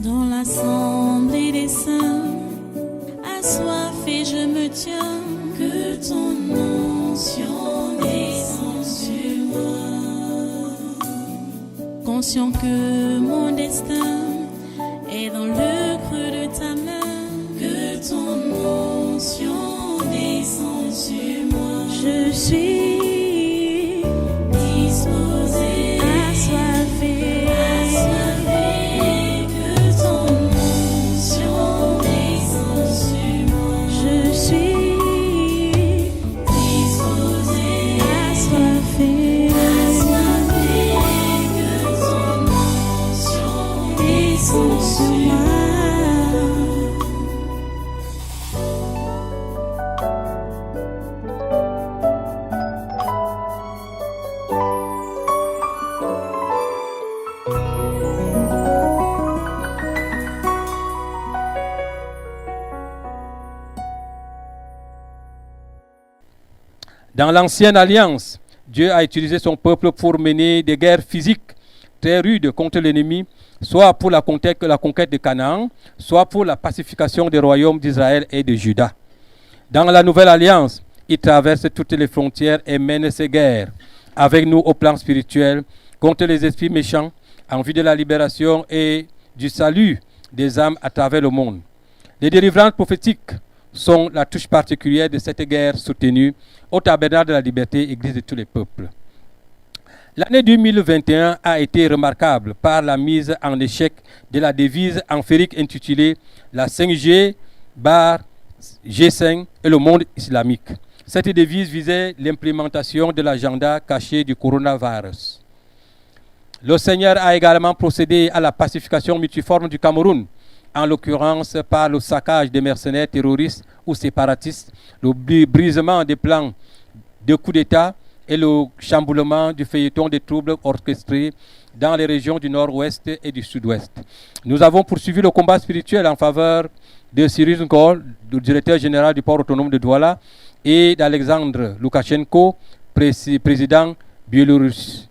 Dans l'assemblée des saints, assoiffé je me tiens, que ton onction descende sur moi. Conscient que mon destin est dans le creux de ta main, que ton onction descende sur moi. Je suis disposé, assoiffé, que ton onction descende sur moi. Je suis disposé, assoiffé, que ton onction descende sur moi. Dans l'ancienne alliance, Dieu a utilisé son peuple pour mener des guerres physiques très rudes contre l'ennemi, soit pour la conquête de Canaan, soit pour la pacification des royaumes d'Israël et de Juda. Dans la nouvelle alliance, il traverse toutes les frontières et mène ses guerres avec nous au plan spirituel contre les esprits méchants en vue de la libération et du salut des âmes à travers le monde. Les délivrances prophétiques sont la touche particulière de cette guerre soutenue au tabernacle de la liberté, Église de tous les peuples. L'année 2021 a été remarquable par la mise en échec de la devise amphérique intitulée la 5G bar G5 et le monde islamique. Cette devise visait l'implémentation de l'agenda caché du coronavirus. Le Seigneur a également procédé à la pacification multiforme du Cameroun, en l'occurrence par le saccage des mercenaires terroristes ou séparatistes, le brisement des plans de coup d'État et le chamboulement du feuilleton des troubles orchestrés dans les régions du nord-ouest et du sud-ouest. Nous avons poursuivi le combat spirituel en faveur de Cyril Ngol, le directeur général du port autonome de Douala, et d'Alexandre Loukachenko, président biélorusse.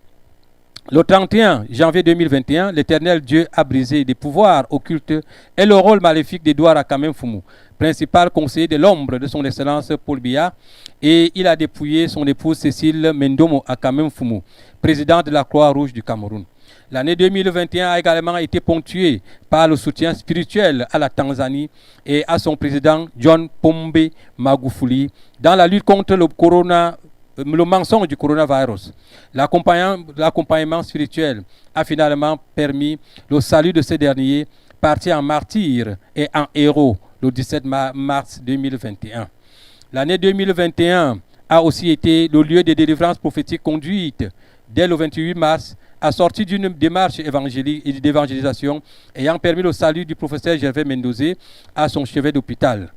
Le 31 janvier 2021, l'Éternel Dieu a brisé des pouvoirs occultes et le rôle maléfique d'Edouard Akamem Foumou, principal conseiller de l'ombre de son Excellence Paul Biya, et il a dépouillé son épouse Cécile Mendomo Akamem Foumou, présidente de la Croix-Rouge du Cameroun. L'année 2021 a également été ponctuée par le soutien spirituel à la Tanzanie et à son président John Pombe Magufuli dans la lutte contre le mensonge du coronavirus. L'accompagnement spirituel a finalement permis le salut de ces derniers, partis en martyrs et en héros le 17 mars 2021. L'année 2021 a aussi été le lieu des délivrances prophétiques conduites dès le 28 mars, assorties d'une démarche évangélique et d'évangélisation ayant permis le salut du professeur Gervais Mendozé à son chevet d'hôpital.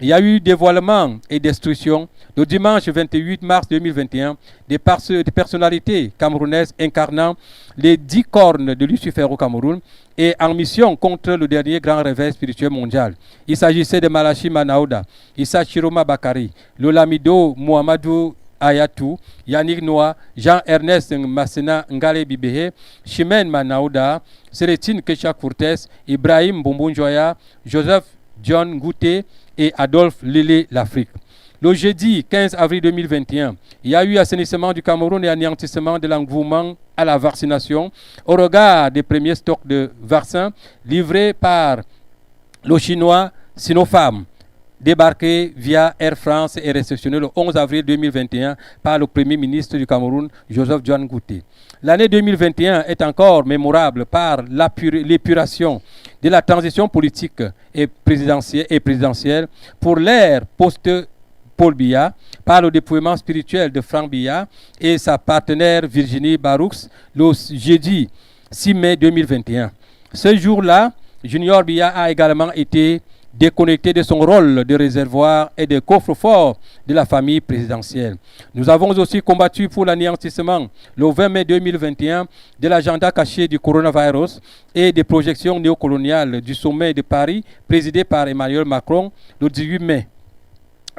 Il y a eu dévoilement et destruction le dimanche 28 mars 2021 des personnalités camerounaises incarnant les 10 cornes de Lucifer au Cameroun et en mission contre le dernier grand réveil spirituel mondial. Il s'agissait de Malachi Manaouda, Issa Chiroma Bakari, Lolamido Mohamedou Ayatou, Yannick Noah, Jean-Ernest Massena Ngale Bibehe, Chimène Manaouda, Célétine Kecha Courtes, Ibrahim Bombonjoya, Joseph John Gouté et Adolphe Lélé l'Afrique. Le jeudi 15 avril 2021, il y a eu assainissement du Cameroun et anéantissement de l'engouement à la vaccination au regard des premiers stocks de vaccins livrés par le chinois Sinopharm, débarqué via Air France et réceptionné le 11 avril 2021 par le Premier ministre du Cameroun, Joseph John Gouté. L'année 2021 est encore mémorable par l'épuration de la transition politique et présidentielle pour l'ère post-Paul Biya, par le déploiement spirituel de Franck Biya et sa partenaire Virginie Baroux le jeudi 6 mai 2021. Ce jour-là, Junior Biya a également été déconnecté de son rôle de réservoir et de coffre-fort de la famille présidentielle. Nous avons aussi combattu pour l'anéantissement le 20 mai 2021 de l'agenda caché du coronavirus et des projections néocoloniales du sommet de Paris présidé par Emmanuel Macron le 18 mai.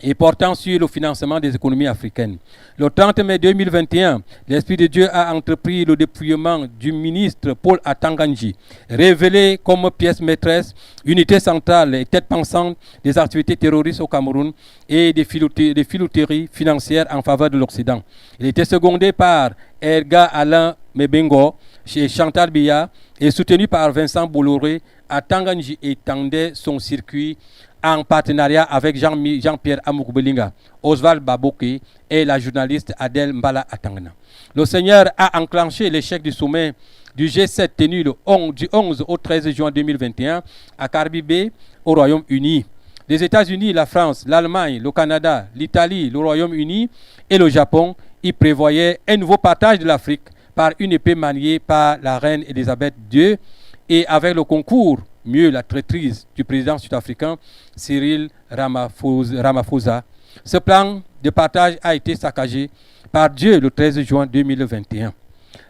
et portant sur le financement des économies africaines. Le 30 mai 2021, l'Esprit de Dieu a entrepris le dépouillement du ministre Paul Atanganji, révélé comme pièce maîtresse, unité centrale et tête pensante des activités terroristes au Cameroun et des filouteries financières en faveur de l'Occident. Il était secondé par Edgar Alain Mebengo chez Chantal Biya et soutenu par Vincent Bolloré. Atanganji étendait son circuit en partenariat avec Jean-Pierre Amoukbelinga, Oswald Baboke et la journaliste Adèle Mbala Atangana. Le Seigneur a enclenché l'échec du sommet du G7 tenu du 11 au 13 juin 2021 à Carby Bay au Royaume-Uni. Les États-Unis, la France, l'Allemagne, le Canada, l'Italie, le Royaume-Uni et le Japon y prévoyaient un nouveau partage de l'Afrique par une épée maniée par la reine Elisabeth II et avec le concours, mieux la traîtrise du président sud-africain Cyril Ramaphosa. Ce plan de partage a été saccagé par Dieu le 13 juin 2021.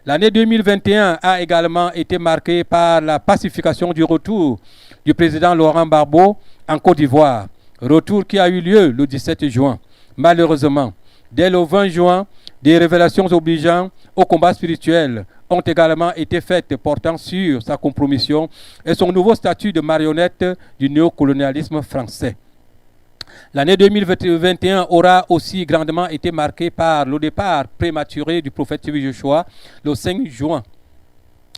L'année 2021 a également été marquée par la pacification du retour du président Laurent Gbagbo en Côte d'Ivoire, retour qui a eu lieu le 17 juin. Malheureusement, dès le 20 juin, des révélations obligeant au combat spirituel ont également été faites portant sur sa compromission et son nouveau statut de marionnette du néocolonialisme français. L'année 2021 aura aussi grandement été marquée par le départ prématuré du prophète Joshua le 5 juin.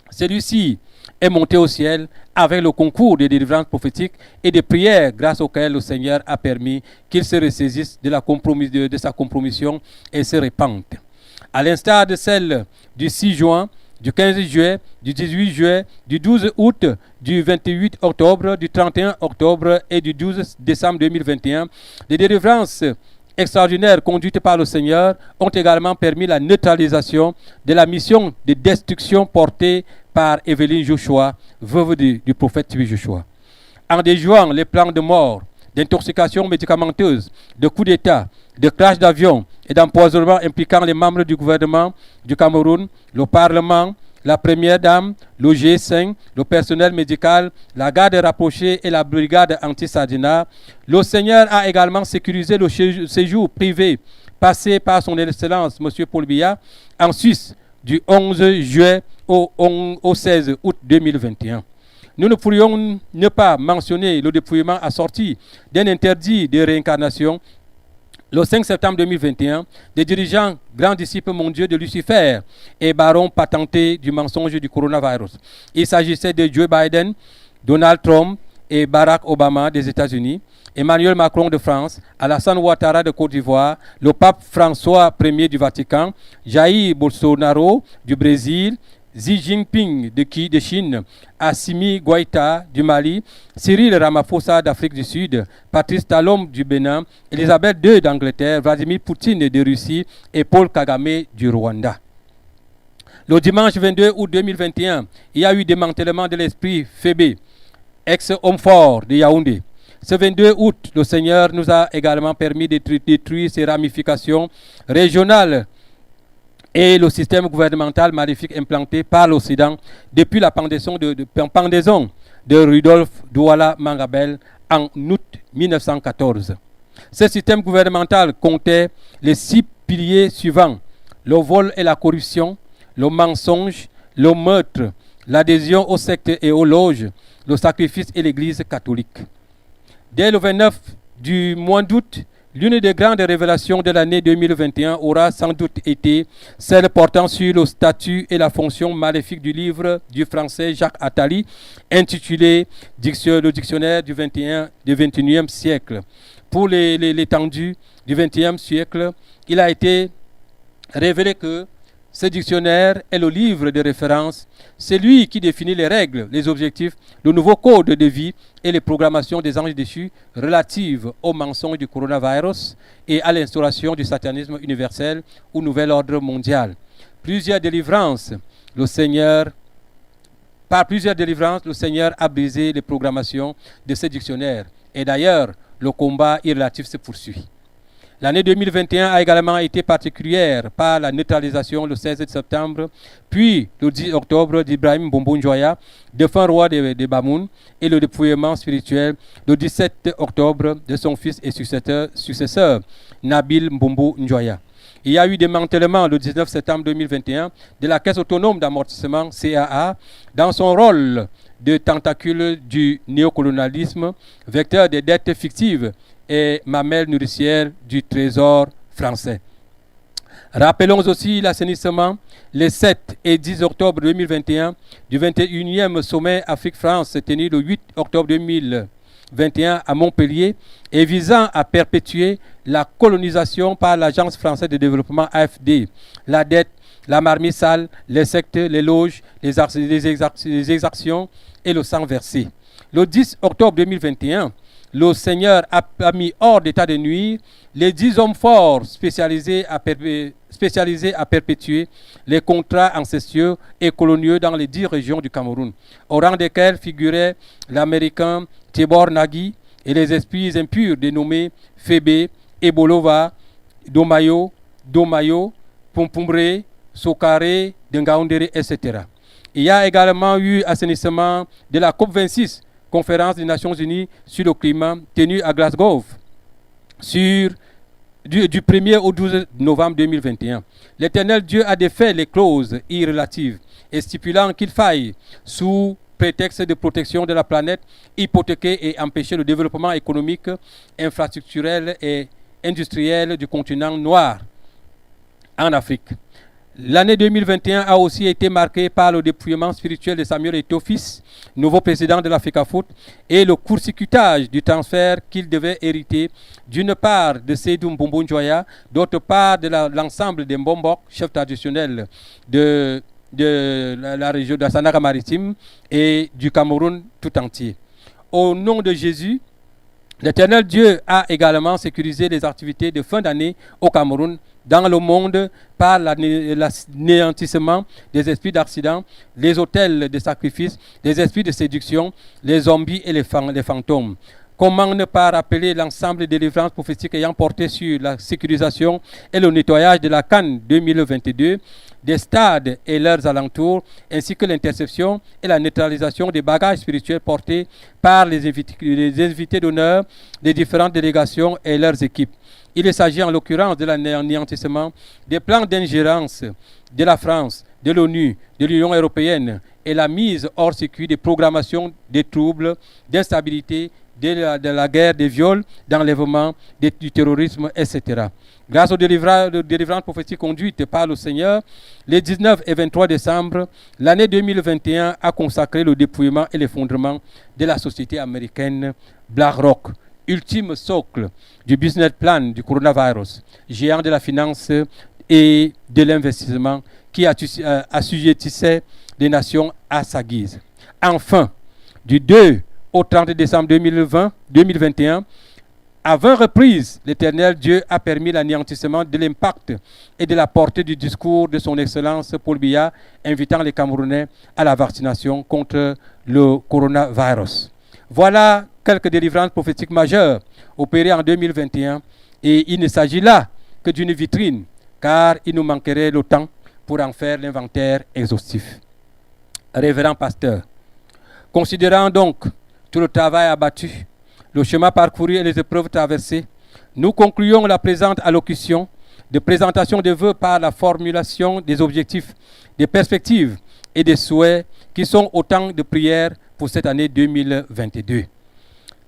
Celui-ci est monté au ciel avec le concours des délivrances prophétiques et des prières grâce auxquelles le Seigneur a permis qu'il se ressaisisse de sa compromission et se répande. À l'instar de celle du 6 juin, du 15 juillet, du 18 juillet, du 12 août, du 28 octobre, du 31 octobre et du 12 décembre 2021, des délivrances extraordinaires conduites par le Seigneur ont également permis la neutralisation de la mission de destruction portée par Évelyne Joshua, veuve du prophèt Joshua. En déjouant les plans de mort, d'intoxication médicamenteuse, de coups d'État, de crash d'avion et d'empoisonnement impliquant les membres du gouvernement du Cameroun, le Parlement, la Première Dame, le G5, le personnel médical, la garde rapprochée et la brigade anti-Sardina. Le Seigneur a également sécurisé le séjour privé passé par son Excellence M. Paul Biya en Suisse du 11 juillet au 16 août 2021. Nous ne pourrions ne pas mentionner le dépouillement assorti d'un interdit de réincarnation le 5 septembre 2021, des dirigeants grands disciples mondiaux de Lucifer et barons patentés du mensonge du coronavirus. Il s'agissait de Joe Biden, Donald Trump et Barack Obama des États-Unis, Emmanuel Macron de France, Alassane Ouattara de Côte d'Ivoire, le pape François Ier du Vatican, Jair Bolsonaro du Brésil, Xi Jinping de Chine, Assimi Goïta du Mali, Cyril Ramaphosa d'Afrique du Sud, Patrice Talon du Bénin, Elisabeth II d'Angleterre, Vladimir Poutine de Russie et Paul Kagame du Rwanda. Le dimanche 22 août 2021, il y a eu démantèlement de l'esprit Fébé, ex-homme fort de Yaoundé. Ce 22 août, le Seigneur nous a également permis de détruire ses ramifications régionales et le système gouvernemental maléfique implanté par l'Occident depuis la pendaison de Rudolf Douala Mangabel en août 1914. Ce système gouvernemental comptait les 6 piliers suivants: le vol et la corruption, le mensonge, le meurtre, l'adhésion aux sectes et aux loges, le sacrifice et l'Église catholique. Dès le 29 du mois d'août, l'une des grandes révélations de l'année 2021 aura sans doute été celle portant sur le statut et la fonction maléfique du livre du français Jacques Attali, intitulé Le dictionnaire du 21e siècle. Pour l'étendue du 20e siècle, il a été révélé que ce dictionnaire est le livre de référence, c'est lui qui définit les règles, les objectifs, le nouveau code de vie et les programmations des anges déchus relatives au mensonge du coronavirus et à l'instauration du satanisme universel ou nouvel ordre mondial. Par plusieurs délivrances, le Seigneur a brisé les programmations de ce dictionnaire. Et d'ailleurs, le combat irrelatif se poursuit. L'année 2021 a également été particulière par la neutralisation le 16 septembre, puis le 10 octobre d'Ibrahim Bombou Njoya, défunt roi de Bamoun, et le dépouillement spirituel le 17 octobre de son fils et successeur Nabil Bombou Njoya. Il y a eu démantèlement le 19 septembre 2021 de la Caisse autonome d'amortissement CAA dans son rôle de tentacule du néocolonialisme, vecteur des dettes fictives et mamelle nourricière du trésor français. Rappelons aussi l'assainissement les 7 et 10 octobre 2021 du 21e sommet Afrique-France tenu le 8 octobre 2021 à Montpellier et visant à perpétuer la colonisation par l'Agence française de développement AFD, la dette, la marmite sale, les sectes, les loges, les exactions et le sang versé. Le 10 octobre 2021, le Seigneur a mis hors d'état de nuire les 10 hommes forts spécialisés à perpétuer les contrats ancestraux et coloniaux dans les 10 régions du Cameroun, au rang desquels figuraient l'Américain Tibor Nagy et les esprits impurs dénommés Fébé, Ebolova, Domayo, Pumpumbre, Sokare, Dengaoundere, etc. Il y a également eu assainissement de la COP26, conférence des Nations Unies sur le climat, tenue à Glasgow, du 1er au 12 novembre 2021. L'Éternel Dieu a défait les clauses irrelatives et stipulant qu'il faille, sous prétexte de protection de la planète, hypothéquer et empêcher le développement économique, infrastructurel et industriel du continent noir en Afrique. L'année 2021 a aussi été marquée par le dépouillement spirituel de Samuel Eto'o fils, nouveau président de l'Africa-Foot, et le court-circuitage du transfert qu'il devait hériter d'une part de Seydou Mbombo Njoya, d'autre part de l'ensemble des Mbombok, chefs traditionnels de la région de la Sanara maritime et du Cameroun tout entier. Au nom de Jésus, l'Éternel Dieu a également sécurisé les activités de fin d'année au Cameroun, dans le monde, par l'anéantissement des esprits d'accident, les autels de sacrifice, les esprits de séduction, les zombies et les fantômes. Comment ne pas rappeler l'ensemble des délivrances prophétiques ayant porté sur la sécurisation et le nettoyage de la Cannes 2022, des stades et leurs alentours, ainsi que l'interception et la neutralisation des bagages spirituels portés par les invités d'honneur des différentes délégations et leurs équipes. Il s'agit en l'occurrence de l'anéantissement des plans d'ingérence de la France, de l'ONU, de l'Union européenne et la mise hors circuit des programmations des troubles, d'instabilité, de la guerre, des viols, d'enlèvement, du terrorisme, etc. Grâce aux délivrances prophétiques conduites par le Seigneur, les 19 et 23 décembre, l'année 2021 a consacré le dépouillement et l'effondrement de la société américaine BlackRock, ultime socle du business plan du coronavirus, géant de la finance et de l'investissement qui assujettissait les nations à sa guise. Enfin, du 2 au 30 décembre 2021, à 20 reprises, l'Éternel Dieu a permis l'anéantissement de l'impact et de la portée du discours de son Excellence Paul Biya, invitant les Camerounais à la vaccination contre le coronavirus. Voilà quelques délivrances prophétiques majeures opérées en 2021 et il ne s'agit là que d'une vitrine, car il nous manquerait le temps pour en faire l'inventaire exhaustif. Révérend pasteur, considérant donc tout le travail abattu, le chemin parcouru et les épreuves traversées, nous concluons la présente allocution de présentation des vœux par la formulation des objectifs, des perspectives et des souhaits qui sont autant de prières pour cette année 2022.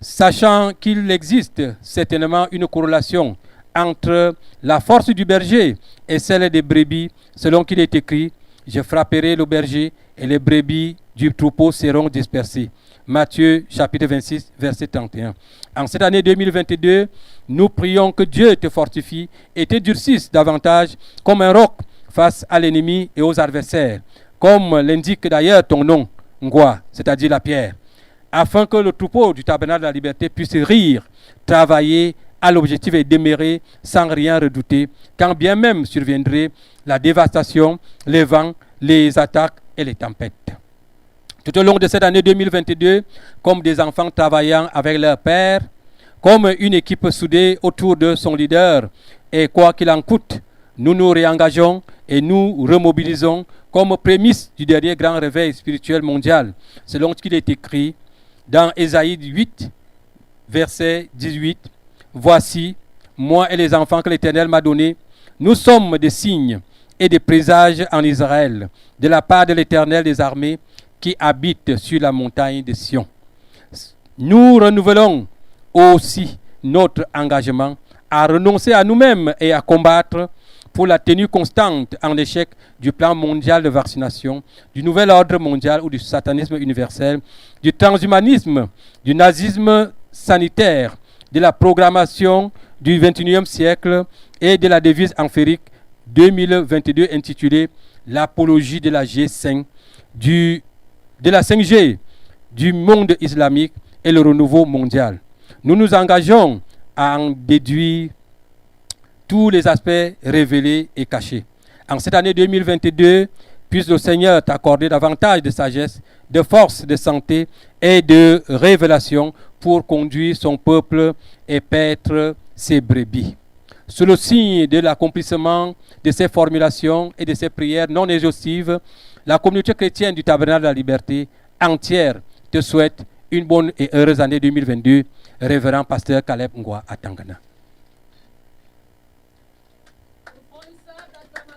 Sachant qu'il existe certainement une corrélation entre la force du berger et celle des brebis, selon qu'il est écrit, « Je frapperai le berger et les brebis du troupeau seront dispersées ». Matthieu chapitre 26, verset 31. En cette année 2022, nous prions que Dieu te fortifie et te durcisse davantage comme un roc face à l'ennemi et aux adversaires, comme l'indique d'ailleurs ton nom, Ngwa, c'est-à-dire la pierre, afin que le troupeau du tabernacle de la liberté puisse rire, travailler à l'objectif et demeurer sans rien redouter, quand bien même surviendrait la dévastation, les vents, les attaques et les tempêtes. Tout au long de cette année 2022, comme des enfants travaillant avec leur père comme une équipe soudée autour de son leader. Et quoi qu'il en coûte, nous nous réengageons et nous remobilisons comme prémisse du dernier grand réveil spirituel mondial, selon ce qu'il est écrit dans Ésaïe 8, verset 18. Voici, moi et les enfants que l'Éternel m'a donnés, nous sommes des signes et des présages en Israël, de la part de l'Éternel des armées qui habite sur la montagne de Sion. Nous renouvelons aussi notre engagement à renoncer à nous-mêmes et à combattre pour la tenue constante en échec du plan mondial de vaccination, du nouvel ordre mondial ou du satanisme universel, du transhumanisme, du nazisme sanitaire, de la programmation du XXIe siècle et de la devise enférique 2022 intitulée l'apologie de la G5, de la 5G, du monde islamique et le renouveau mondial. Nous nous engageons à en déduire tous les aspects révélés et cachés. En cette année 2022, puisse le Seigneur t'accorder davantage de sagesse, de force, de santé et de révélation pour conduire son peuple et paître ses brebis. Sous le signe de l'accomplissement de ces formulations et de ces prières non exhaustives, la communauté chrétienne du Tabernacle de la Liberté entière te souhaite une bonne et heureuse année 2022. Révérend pasteur Caleb Ngwa Atangana.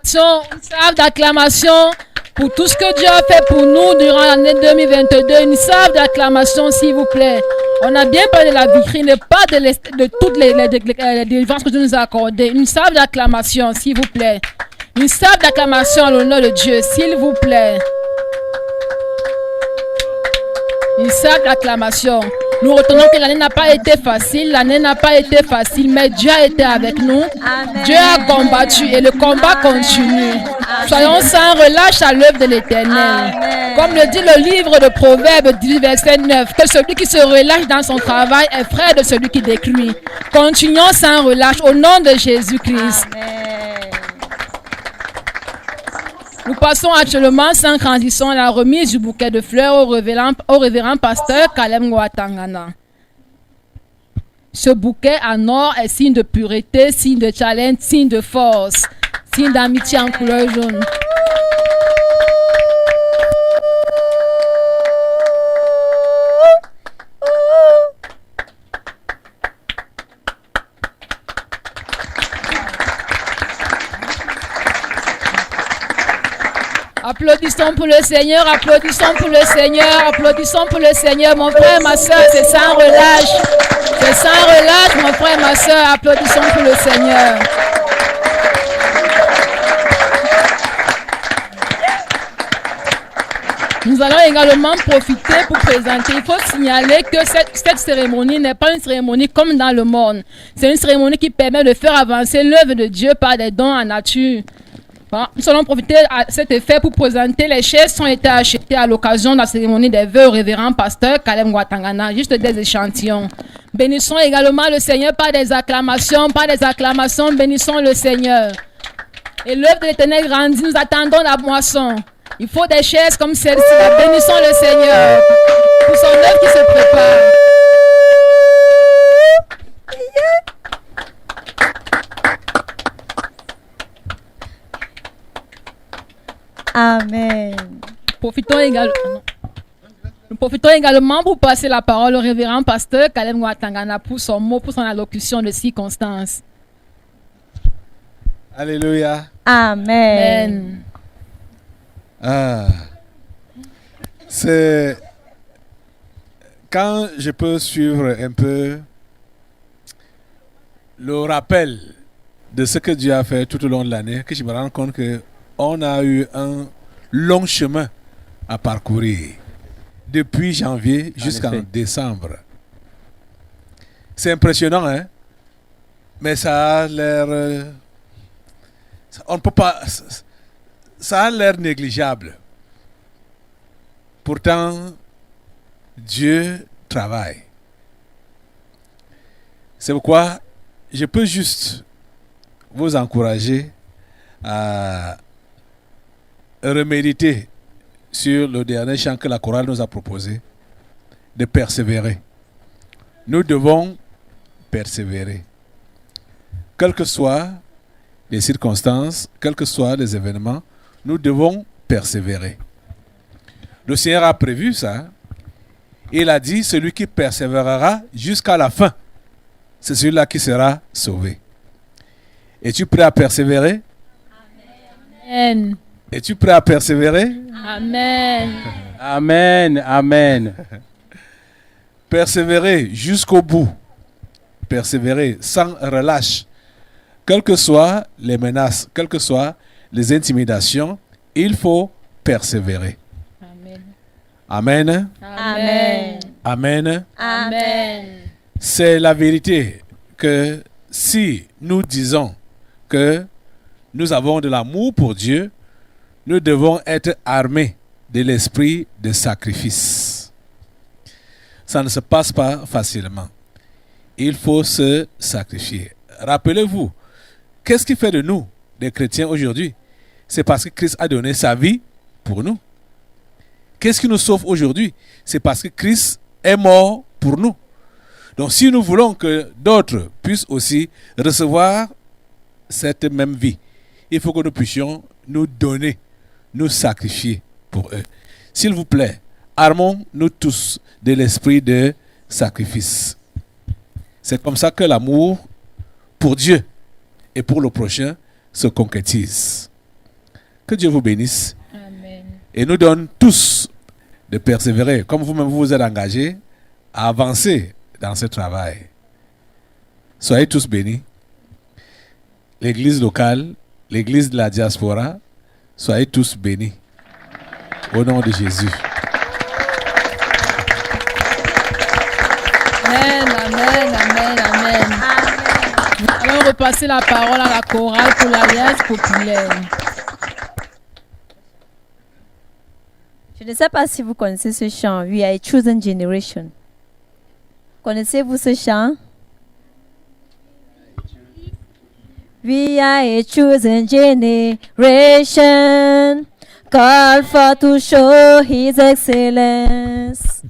Une salve d'acclamation pour tout ce que Dieu a fait pour nous durant l'année 2022. Une salve d'acclamation, s'il vous plaît. On a bien parlé de la vitrine, pas de toutes les délivrances que Dieu nous a accordées. Une salve d'acclamation, s'il vous plaît. Une salve d'acclamation à l'honneur de Dieu, s'il vous plaît. Une salve d'acclamation. Nous retenons que l'année n'a pas été facile, mais Dieu a été avec nous. Amen. Dieu a combattu et le combat continue. Amen. Soyons sans relâche à l'œuvre de l'Éternel. Comme le dit le livre de Proverbes 10, verset 9, que celui qui se relâche dans son travail est frère de celui qui détruit. Continuons sans relâche au nom de Jésus-Christ. Nous passons actuellement sans transition à la remise du bouquet de fleurs au révérend pasteur Caleb Ngwa Atangana. Ce bouquet en or est signe de pureté, signe de challenge, signe de force, signe d'amitié en couleur jaune. Applaudissons pour le Seigneur, applaudissons pour le Seigneur, applaudissons pour le Seigneur. Mon frère, ma soeur, c'est sans relâche. C'est sans relâche, mon frère, ma soeur, applaudissons pour le Seigneur. Nous allons également profiter pour présenter. Il faut signaler que cette cérémonie n'est pas une cérémonie comme dans le monde. C'est une cérémonie qui permet de faire avancer l'œuvre de Dieu par des dons en nature. Nous allons profiter à cet effet pour présenter les chaises qui ont été achetées à l'occasion de la cérémonie des vœux au révérend pasteur Caleb Ngwa Atangana, juste des échantillons. Bénissons également le Seigneur par des acclamations, bénissons le Seigneur. Et l'œuvre de l'Éternel grandit, nous attendons la moisson. Il faut des chaises comme celle-ci, bénissons le Seigneur pour son œuvre qui se prépare. Amen. Nous profitons également pour passer la parole au révérend pasteur Caleb Ngwa Atangana pour son mot, pour son allocution de circonstance. Alléluia. Amen. C'est quand je peux suivre un peu le rappel de ce que Dieu a fait tout au long de l'année que je me rends compte que on a eu un long chemin à parcourir depuis janvier jusqu'en décembre. C'est impressionnant, hein? Mais ça a l'air... on ne peut pas... Ça a l'air négligeable. Pourtant, Dieu travaille. C'est pourquoi je peux juste vous encourager à reméditer sur le dernier chant que la chorale nous a proposé, de persévérer. Nous devons persévérer. Quelles que soient les circonstances, quels que soient les événements, nous devons persévérer. Le Seigneur a prévu ça. Il a dit, celui qui persévérera jusqu'à la fin, c'est celui-là qui sera sauvé. Es-tu prêt à persévérer? Amen. Es-tu prêt à persévérer? Amen. Amen. Amen. Persévérer jusqu'au bout. Persévérer sans relâche. Quelles que soient les menaces, quelles que soient les intimidations, il faut persévérer. Amen. Amen. Amen. Amen. C'est la vérité que si nous disons que nous avons de l'amour pour Dieu, nous devons être armés de l'esprit de sacrifice. Ça ne se passe pas facilement. Il faut se sacrifier. Rappelez-vous, qu'est-ce qui fait de nous des chrétiens aujourd'hui? C'est parce que Christ a donné sa vie pour nous. Qu'est-ce qui nous sauve aujourd'hui? C'est parce que Christ est mort pour nous. Donc si nous voulons que d'autres puissent aussi recevoir cette même vie, il faut que nous puissions nous donner, nous sacrifier pour eux. S'il vous plaît, armons-nous tous de l'esprit de sacrifice. C'est comme ça que l'amour pour Dieu et pour le prochain se concrétise. Que Dieu vous bénisse. Amen. Et nous donne tous de persévérer, comme vous-même vous êtes engagés, à avancer dans ce travail. Soyez tous bénis. L'église locale, l'église de la diaspora, soyez tous bénis. Au nom de Jésus. Amen, amen, amen, amen. Nous allons repasser la parole à la chorale pour l'Alliance populaire. Je ne sais pas si vous connaissez ce chant. We are a chosen generation. Connaissez-vous ce chant? We are a chosen generation, called for to show His excellence.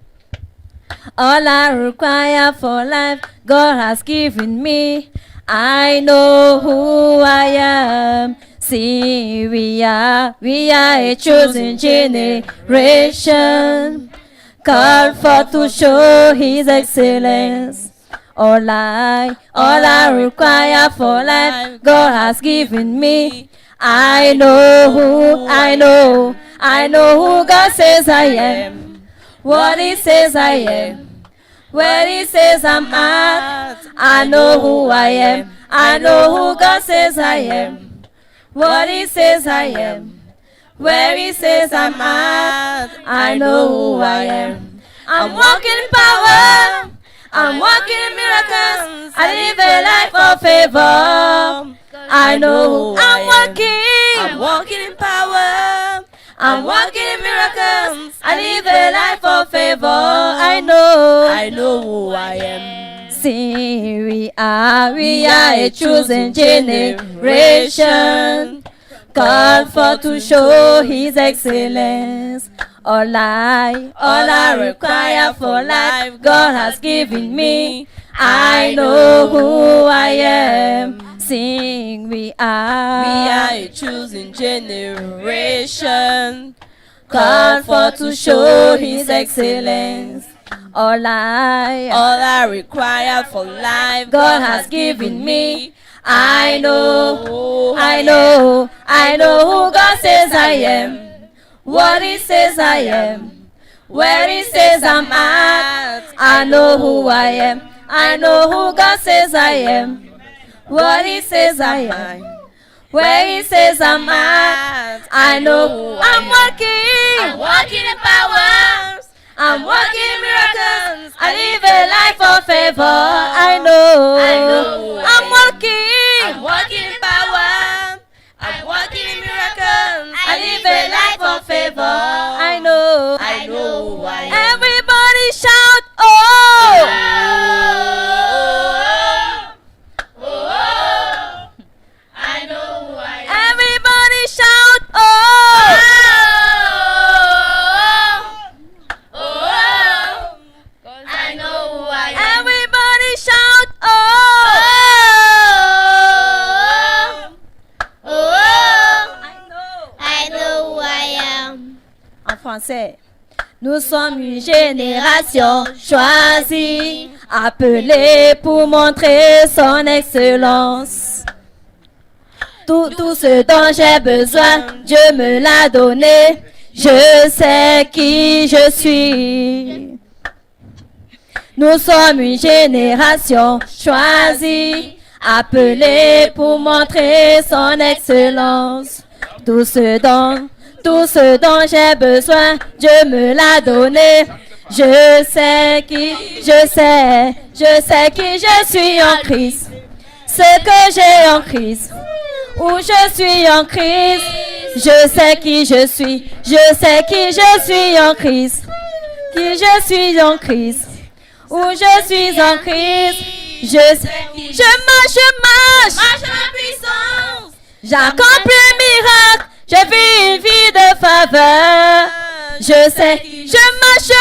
All I require for life, God has given me. I know who I am. See, we are a chosen generation, called for to show His excellence. All I require for life, God has given me. I know who God says I am. What He says I am. Where He says I'm at. I know who I am. I know who God says I am. What He says I am. Where He says I'm at. I know who I am. I'm walking in power. I'm walking in miracles. I live a life of favor. I know who I'm walking in power. I'm walking in miracles. I live a life of favor. I know who I am. See, we are a chosen generation, called for to show His excellence. All I require for life, God has given me. I know who I am. Sing, we are a chosen generation, called for to show His excellence. All I require for life, God has given me. I know who God says I am. What He says I am. Where He says I'm at. I know who I am. I know who God says I am. What He says I am. Where He says I'm at. I know who I'm walking in power. I'm walking in miracles. I live a life of favor. I know I'm walking in power. I'm walking in miracles. I live a life of favor. I know who I am. Everybody shout, oh! I know who I am. Everybody shout, oh! I know who I am. Everybody shout, oh! Nous sommes une génération choisie, appelée pour montrer son excellence. Tout ce dont j'ai besoin, Dieu me l'a donné. Je sais qui je suis. Nous sommes une génération choisie, appelée pour montrer son excellence. Tout ce dont j'ai besoin, Dieu me l'a donné. Je sais qui je suis en Christ. Ce que j'ai en Christ, où je suis en Christ. Je sais qui je suis en Christ. Qui je suis en Christ, où je suis en Christ. Je marche la puissance. J'accomplis le miracle, je vis une vie de faveur. Je sais, je marche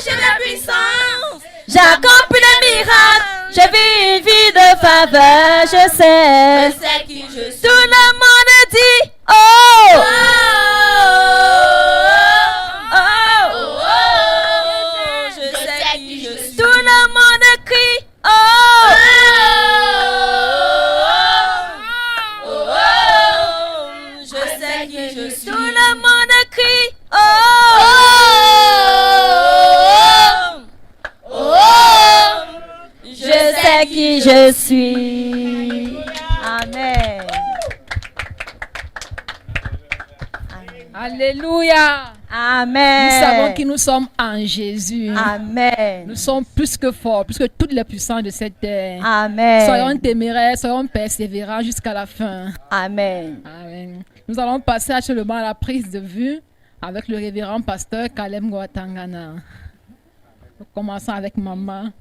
la puissance. J'accomplis le miracle, je vis une vie de faveur. Je sais qui je suis. Tout le monde dit oh, Je sais qui je suis. tout le monde crie oh, Je sais qui je suis. tout le monde crie oh, je sais qui je suis. Amen. Alléluia. Amen. Nous savons qui nous sommes en Jésus. Amen. Nous sommes plus que forts, plus que toutes les puissances de cette terre. Amen. Soyons téméraires, soyons persévérants jusqu'à la fin. Amen. Amen. Nous allons passer actuellement à la prise de vue avec le révérend pasteur Kalem Gwatangana. Nous commençons avec maman.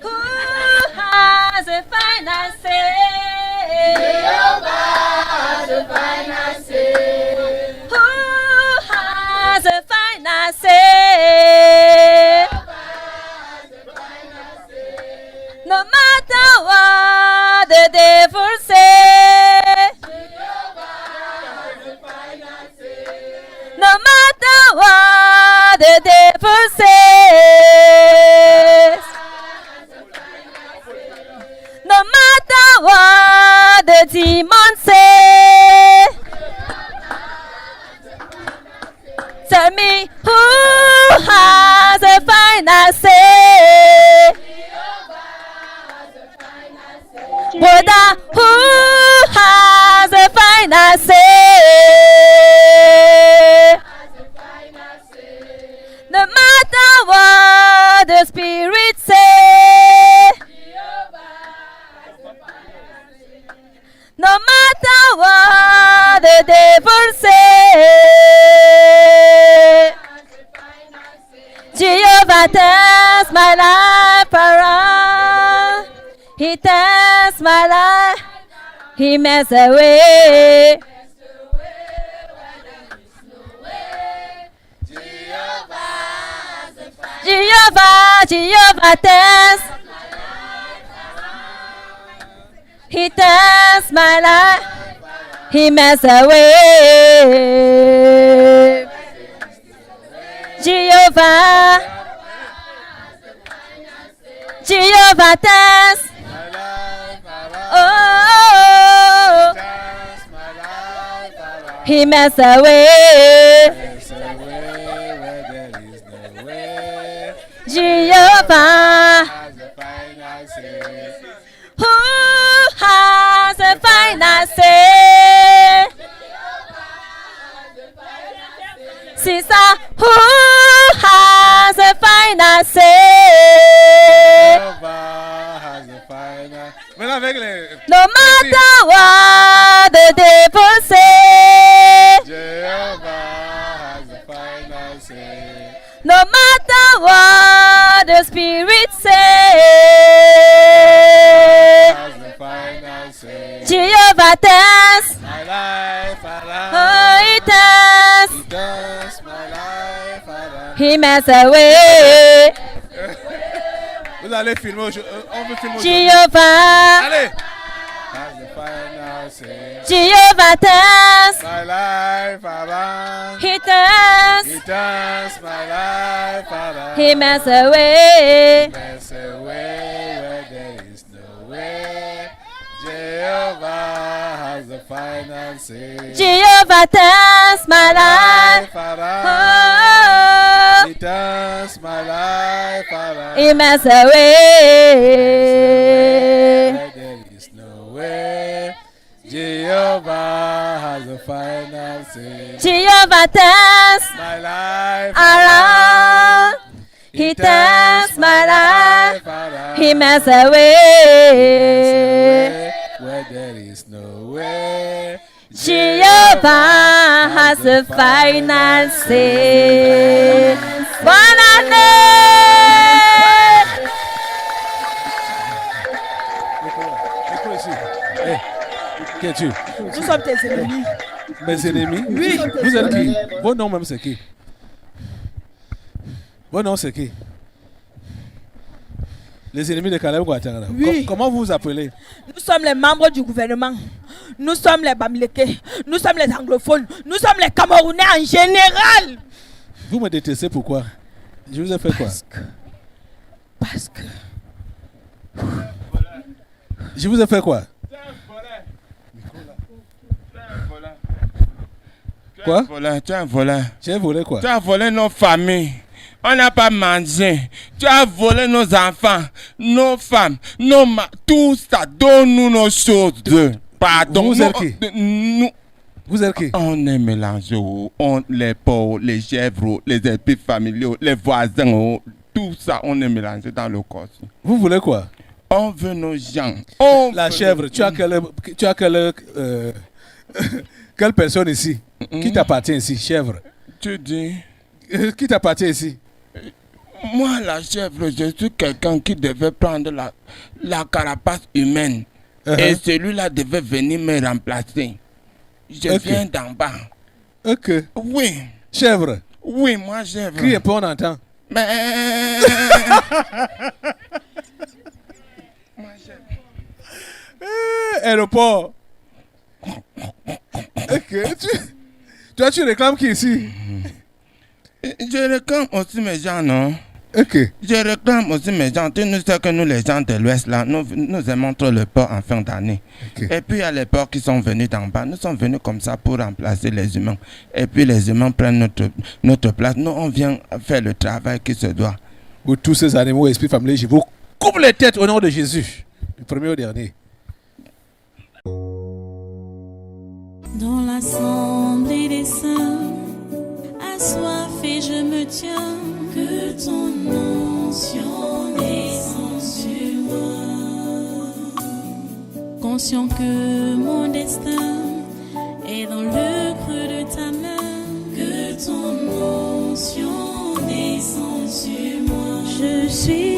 Who has a final say? Who has a final say? No matter what the devil say, no matter what the devil says, no matter what the demon say, tell me who has a final say. Brother, who has a final say? No matter what the spirit say, no matter what the devil say, Jehovah turns my life around. He turns my life, he makes a way. Jehovah turns. He turns my life, he makes a way. Jehovah turns. Oh, he makes a way. Jehovah, who has a final say? Sister, who has a final say? No matter what the devil say, no matter what the spirit say, Jehovah turns. Oh, he turns. He makes a way. Vous allez filmer aujourd'hui. On veut filmer aujourd'hui. Jehovah. Allez. Has the final say. Jehovah turns. My life around. He turns. He turns my life around. He makes a way. There's a way where there is no way. Jehovah has the final say. Jehovah turns my life. around. Oh, He turns my life around. He makes a way. Where there is no way. Jehovah has the final say. Jehovah turns My life around. He turns my life. around. He makes a way. Where there is no way. Jehovah has the final say. Bonne année. Écoute ici. Hey, qui es-tu? Nous sommes tes ennemis. Mes ennemis? Oui. Vous êtes qui? Vos noms même c'est qui? Vos noms c'est qui? Les ennemis de Caleb Ouattara. Oui. Comment vous vous appelez? Nous sommes les membres du gouvernement. Nous sommes les Bamileke. Nous sommes les anglophones. Nous sommes les Camerounais en général. Vous me détestez pourquoi? Je vous ai fait quoi? Parce que Je vous ai fait quoi? Quoi? Tu as volé. J'ai volé quoi? Tu as volé nos familles. On n'a pas mangé. Tu as volé nos enfants, nos femmes, tout ça. Donne-nous nos choses. Pardon. Vous êtes qui? Nous, Vous êtes qui? on est mélangés. Les pauvres, les chèvres, les esprits familiaux, les voisins. Tout ça, on est mélangés dans le corps. Vous voulez quoi? On veut nos gens. La chèvre, tu as quelle personne ici? Qui t'appartient ici, chèvre? Tu dis? Qui t'appartient ici? Moi, la chèvre, je suis quelqu'un qui devait prendre la carapace humaine. Et celui-là devait venir me remplacer. Je viens d'en bas. Ok. Oui. Chèvre. Oui, moi, chèvre. Crie un peu, on entend. Mais... Aéroport. Ok. Toi, tu réclames qui ici? Je réclame aussi mes gens, non? Ok. Je réclame aussi mes gens. Tu nous sais que nous, les gens de l'Ouest, là, nous aimons trop le port en fin d'année. Ok. Et puis, il y a les ports qui sont venus d'en bas. Nous sommes venus comme ça pour remplacer les humains. Et puis, les humains prennent notre place. Nous, on vient faire le travail qui se doit. Pour tous ces animaux, esprits familiers, je vous coupe les têtes au nom de Jésus. Du premier au dernier. Dans l'assemblée des saints, assoiffé je me tiens, que ton onction descende sur moi. Conscient que mon destin est dans le creux de ta main, que ton onction descende sur moi. Je suis